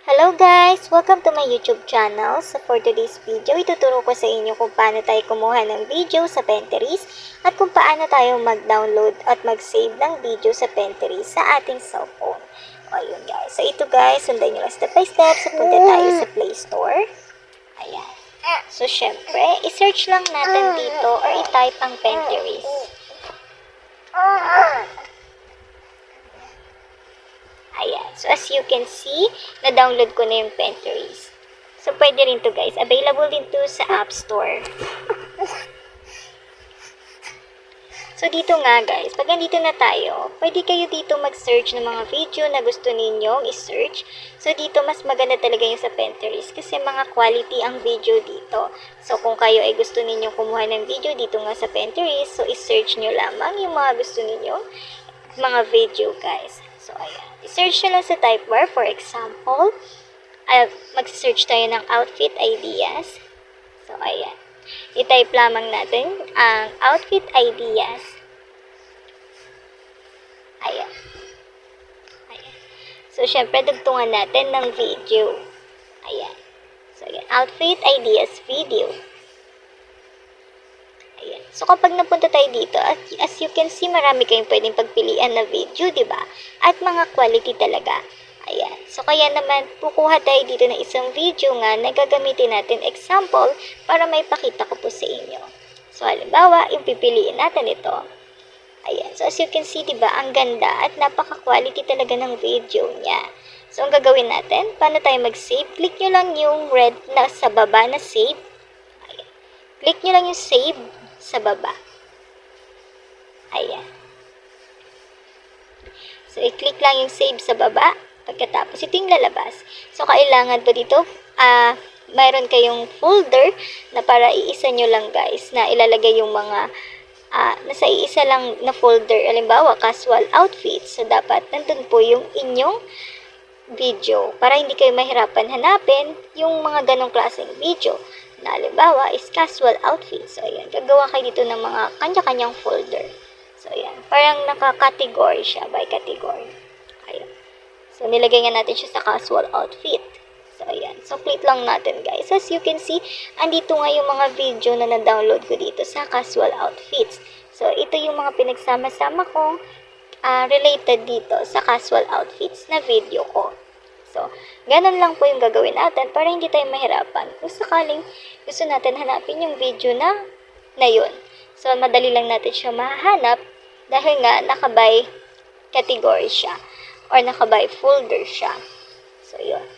Hello guys! Welcome to my YouTube channel. So for today's video, ituturo ko sa inyo kung paano tayo kumuha ng video sa Pinterest at kung paano tayo mag-download at mag-save ng video sa Pinterest sa ating cellphone. O ayun guys. So ito guys, sundan nyo lang step by step. So punta tayo sa Play Store. Ayan. So syempre, i-search lang natin dito or i-type ang Pinterest. Ayan. So, as you can see, na-download ko na yung Pinterest. So, pwede rin to guys. Available din to sa App Store. So, dito nga guys, pag nandito na tayo, pwede kayo dito mag-search ng mga video na gusto ninyong i-search. So, dito mas maganda talaga yung sa Pinterest kasi mga quality ang video dito. So, kung kayo ay gusto ninyong kumuha ng video dito nga sa Pinterest, so i-search nyo lamang yung mga gusto ninyong mga video guys. So, ayan. I-search nyo lang sa type bar. For example, mag-search tayo ng outfit ideas. So, ayan. I-type lamang natin ang outfit ideas. Ayan. Ayan. So, syempre, dugtungan natin ng video. Ayan. So, ayan. Outfit ideas video. Ayan. So, kapag napunta tayo dito, as you can see, marami kayong pwedeng pagpilian na video, di ba? At mga quality talaga. Ayan. So, kaya naman, kukuha tayo dito ng isang video nga na gagamitin natin example para may pakita ko po sa inyo. So, halimbawa, yung pipiliin natin ito. Ayan. So, as you can see, di ba, ang ganda at napaka-quality talaga ng video niya. So, ang gagawin natin, paano tayo mag-save? Click nyo lang yung red na sa baba na save. Ayan. Click nyo lang yung save sa baba. Ayan. So, i-click lang yung save sa baba. Pagkatapos, ito yung lalabas. So, kailangan po dito, mayroon kayong folder na para iisa nyo lang guys, na ilalagay yung mga, nasa iisa lang na folder. Halimbawa, casual outfits. So, dapat nandun po yung inyong video para hindi kayo mahirapan hanapin yung mga ganong klaseng video. Na halimbawa is casual outfits. So, ayan. Gagawa kayo dito ng mga kanya-kanyang folder. So, ayan. Parang naka-category siya by category. Ayan. So, nilagay nga natin siya sa casual outfit. So, ayan. So, click lang natin guys. As you can see, andito nga yung mga video na na-download ko dito sa casual outfits. So, ito yung mga pinagsama-sama kong related dito sa casual outfits na video ko. So, ganun lang po yung gagawin natin para hindi tayo mahirapan kung sakaling gusto natin hanapin yung video na yun. So, madali lang natin siya mahanap dahil nga naka-by category siya or naka-by folder siya. So, yun.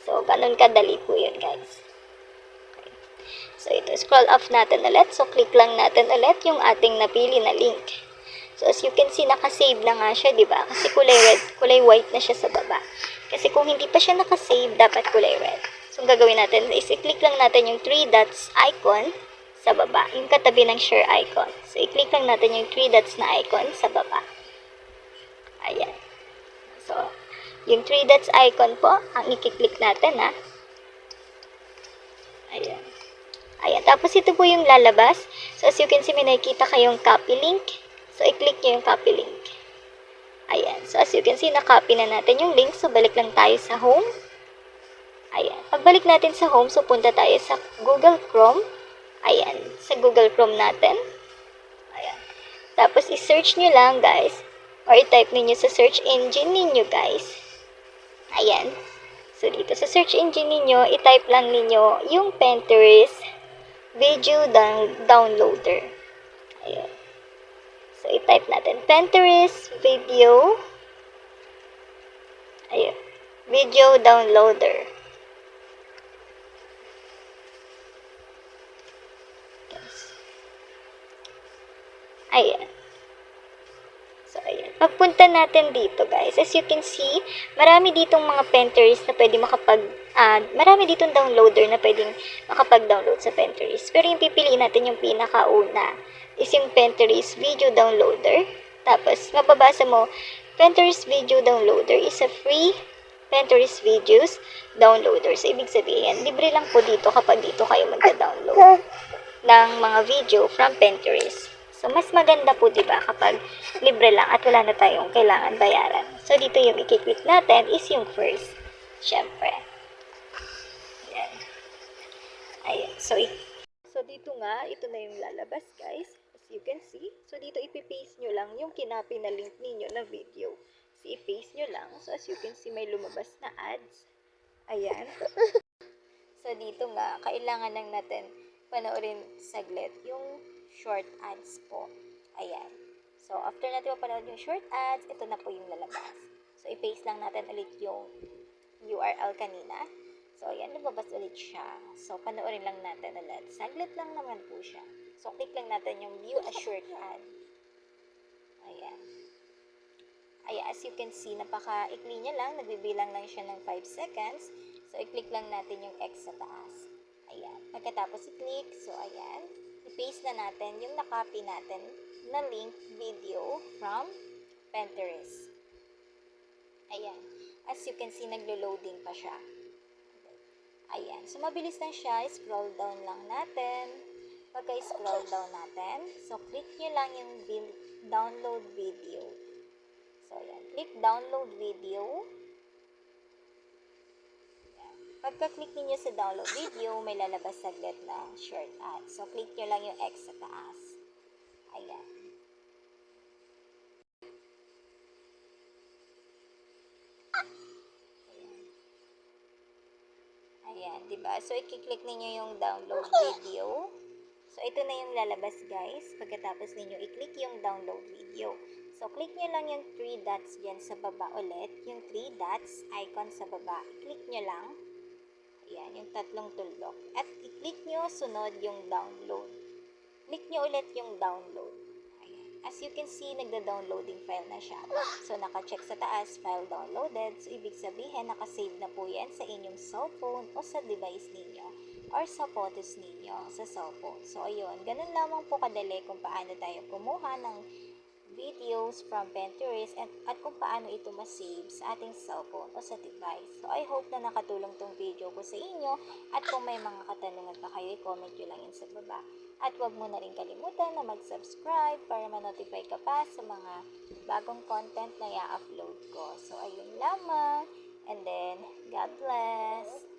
So, ganun kadali po yun, guys. Okay. So, ito. Scroll off natin ulit. So, click lang natin ulit yung ating napili na link. So, as you can see, naka-save na nga siya, di ba? Kasi kulay red, kulay white na siya sa baba. Kasi kung hindi pa siya naka-save, dapat kulay red. So, ang gagawin natin is i-click lang natin yung 3 dots icon sa baba. Yung katabi ng share icon. So, i-click lang natin yung 3 dots na icon sa baba. Ayan. So, yung 3 dots icon po, ang i-click natin, ha. Ayan. Ayan. Tapos, ito po yung lalabas. So, as you can see, may nakikita kayong copy link. So, i-click nyo yung copy link. Ayan. So, as you can see, na-copy na natin yung link. So, balik lang tayo sa home. Ayan. Pagbalik natin sa home, so, punta tayo sa Google Chrome. Ayan. Sa Google Chrome natin. Ayan. Tapos, i-search nyo lang, guys. Or i-type ninyo sa search engine ninyo, guys. Ayan. So, dito sa search engine ninyo, i-type lang ninyo yung Pinterest Video Downloader. Ayan. So, i-type natin Pinterest Video. Ayun. Video Downloader. Ayan. So, ayan. Pagpunta natin dito, guys. As you can see, marami ditong mga Pinterest na pwede marami ditong downloader na pwedeng makapag-download sa Pinterest. Pero yung pipiliin natin yung pinakauna is yung Pinterest Video Downloader. Tapos, mapabasa mo, Pinterest Video Downloader is a free Pinterest Videos Downloader. So, ibig sabihin, libre lang po dito kapag dito kayo magda-download ng mga video from Pinterest. So, mas maganda po, diba, kapag libre lang at wala na tayong kailangan bayaran. So, dito yung i-click natin is yung first. Syempre. Ayan. Ayan. So, dito nga, ito na yung lalabas, guys. As you can see. So, dito ipipaste nyo lang yung kinopy na link ninyo na video. So, i-paste nyo lang. So, as you can see, may lumabas na ads. Ayan. So, dito nga, kailangan lang natin panoorin saglit yung short ads po. Ayan. So, after natin mapanood yung short ads, ito na po yung lalabas. So, i-paste lang natin ulit yung URL kanina. So, ayan, lumabas ulit siya. So, panoorin lang natin ulit. Saglit lang naman po siya. So, click lang natin yung view a short ad. Ayan. Ayan, as you can see, napaka-ikli niya lang. Nagbibilang lang siya ng 5 seconds. So, i-click lang natin yung X sa taas. Ayan. Pagkatapos i-click, so ayan. I-paste na natin yung nakopy natin na link video from Pinterest. Ayan. As you can see, naglo-loading pa siya. Ayan. So, mabilis lang siya. Scroll down lang natin. Pagka-scroll down natin, so, click nyo lang yung download video. So, ayan. Click download video. Ayan. Pagka-click niyo sa download video, may lalabas saglit na short ad. So, click nyo lang yung X sa taas. Ayan. Ayan, diba? So, i-click ninyo yung download video. So, ito na yung lalabas, guys. Pagkatapos ninyo i-click yung download video. So, click nyo lang yung 3 dots dyan sa baba ulit. Yung 3 dots icon sa baba. I-click nyo lang. Ayan, yung tatlong tuldok. At i-click nyo sunod yung download. Click nyo ulit yung download. As you can see, nagda-downloading file na siya. So, naka-check sa taas, file downloaded. So, ibig sabihin, nakasave na po yan sa inyong cellphone o sa device ninyo or sa photos ninyo sa cellphone. So, ayun. Ganun lamang po kadali kung paano tayo kumuha ng videos from Pinterest at kung paano ito ma-save sa ating cellphone o sa device. So, I hope na nakatulong tong video ko sa inyo at kung may mga katanungan pa kayo, i-comment nyo lang yun sa baba. At huwag mo na rin kalimutan na mag-subscribe para ma-notify ka pa sa mga bagong content na i-upload ko. So, ayun lamang. And then, God bless!